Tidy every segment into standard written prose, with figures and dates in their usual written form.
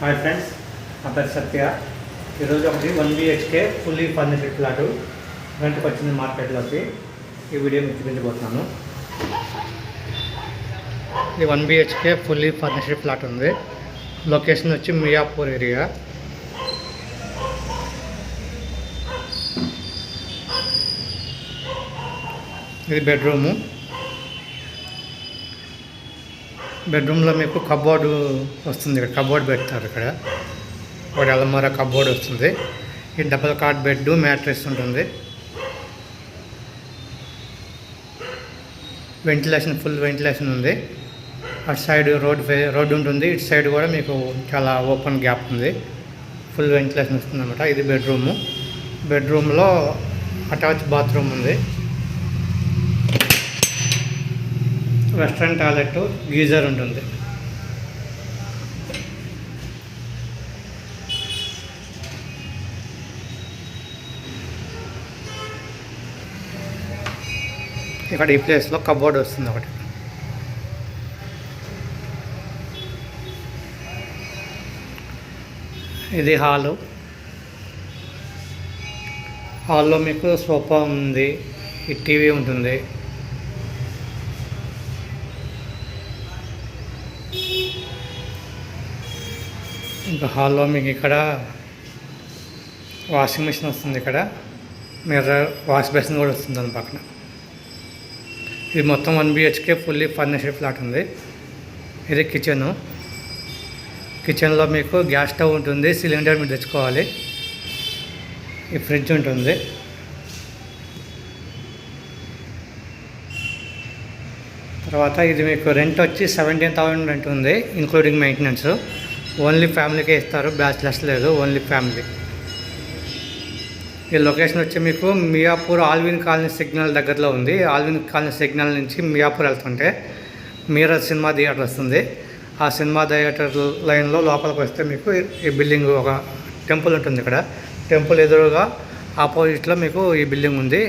Hi friends, నా పేరు సత్య. ఈరోజు ఒకటి 1 BHK ఫుల్లీ ఫర్నిష్డ్ ఫ్లాటు రెంట్కి వచ్చింది మార్కెట్లోకి. ఈ వీడియో మీకు చూపించబోతున్నాను. ఇది 1 BHK ఫుల్లీ ఫర్నిష్డ్ ఫ్లాట్ ఉంది. లొకేషన్ వచ్చి మియాపూర్ ఏరియా. ఇది బెడ్రూమ్లో మీకు కబోర్డు వస్తుంది. ఇక్కడ కబోర్డ్ పెడతారు. ఇక్కడ ఒకటి అలమారా కబోర్డ్ వస్తుంది. ఈ డబుల్ కాట్ బెడ్, మ్యాట్రెస్ ఉంటుంది. వెంటిలేషన్, ఫుల్ వెంటిలేషన్ ఉంది. అటు సైడ్ రోడ్డు ఉంటుంది. ఇటు సైడ్ కూడా మీకు చాలా ఓపెన్ గ్యాప్ ఉంది. ఫుల్ వెంటిలేషన్ వస్తుంది అన్నమాట. ఇది బెడ్రూమ్లో అటాచ్ బాత్రూమ్ ఉంది. వెస్ట్రన్ టాయిలెట్, గీజర్ ఉంటుంది. ఇక్కడ ఈ ప్లేస్లో కబోర్డ్ వస్తుంది ఒకటి. ఇది హాల్లో మీకు సోఫా ఉంది. ఈ టీవీ ఉంటుంది. ఇంకా హాల్లో మీకు ఇక్కడ వాషింగ్ మిషన్ వస్తుంది. ఇక్కడ మిర్రర్, వాష్ బేసిన్ కూడా వస్తుంది దాని పక్కన. ఇది మొత్తం 1 BHK ఫుల్లీ ఫర్నిష్డ్ ఫ్లాట్ ఉంది. ఇది కిచెన్లో మీకు గ్యాస్ స్టవ్ ఉంటుంది. సిలిండర్ మీరు తెచ్చుకోవాలి. ఈ ఫ్రిడ్జ్ ఉంటుంది. తర్వాత ఇది మీకు రెంట్ వచ్చి 17,000 రెంట్ ఉంది, ఇంక్లూడింగ్ మెయింటెనెన్స్. ఓన్లీ ఫ్యామిలీకే ఇస్తారు, బ్యాచిలర్స్ లేదు, ఓన్లీ ఫ్యామిలీ. ఈ లొకేషన్ వచ్చి మీకు మియాపూర్ ఆల్విన్ కాలనీ సిగ్నల్ దగ్గరలో ఉంది. ఆల్విన్ కాలనీ సిగ్నల్ నుంచి మియాపూర్ వెళ్తుంటే మీరర్ సినిమా థియేటర్ వస్తుంది. ఆ సినిమా థియేటర్ లైన్లో లోపలికి వస్తే మీకు ఈ బిల్డింగ్, ఒక టెంపుల్ ఉంటుంది. ఇక్కడ టెంపుల్ ఎదురుగా ఆపోజిట్లో మీకు ఈ బిల్డింగ్ ఉంది.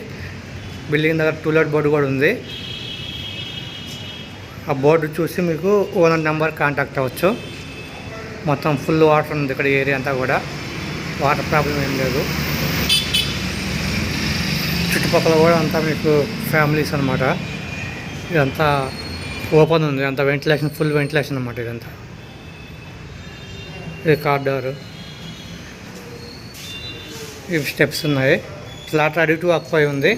బిల్డింగ్ దగ్గర టూలెట్ బోర్డు కూడా ఉంది. ఆ బోర్డు చూసి మీకు ఓనర్ నెంబర్ కాంటాక్ట్ అవ్వచ్చు. మొత్తం ఫుల్ వాటర్ ఉంది ఇక్కడ. ఏరియా అంతా కూడా వాటర్ ప్రాబ్లం ఏం లేదు. చుట్టుపక్కల కూడా అంతా మీకు ఫ్యామిలీస్ అనమాట. ఇదంతా ఓపెన్ ఉంది. అంతా వెంటిలేషన్, ఫుల్ వెంటిలేషన్ అనమాట ఇదంతా. ఇది కార్డోర్, ఇవి స్టెప్స్ ఉన్నాయి. ఫ్లాట్ రెడీ టు ఆక్యుపై ఉంది.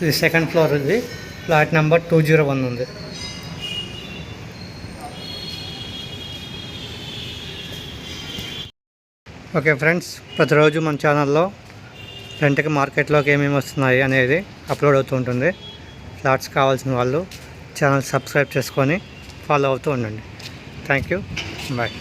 ఇది సెకండ్ ఫ్లోర్. ఇది ఫ్లాట్ నెంబర్ 201 ఉంది. ఓకే ఫ్రెండ్స్, ప్రతిరోజు మన ఛానల్లో రెంట్కి మార్కెట్లోకి ఏమేమి వస్తున్నాయి అనేది అప్లోడ్ అవుతూ ఉంటుంది. ఫ్లాట్స్ కావాల్సిన వాళ్ళు ఛానల్ సబ్స్క్రైబ్ చేసుకొని ఫాలో అవుతూ ఉండండి. Thank you, bye.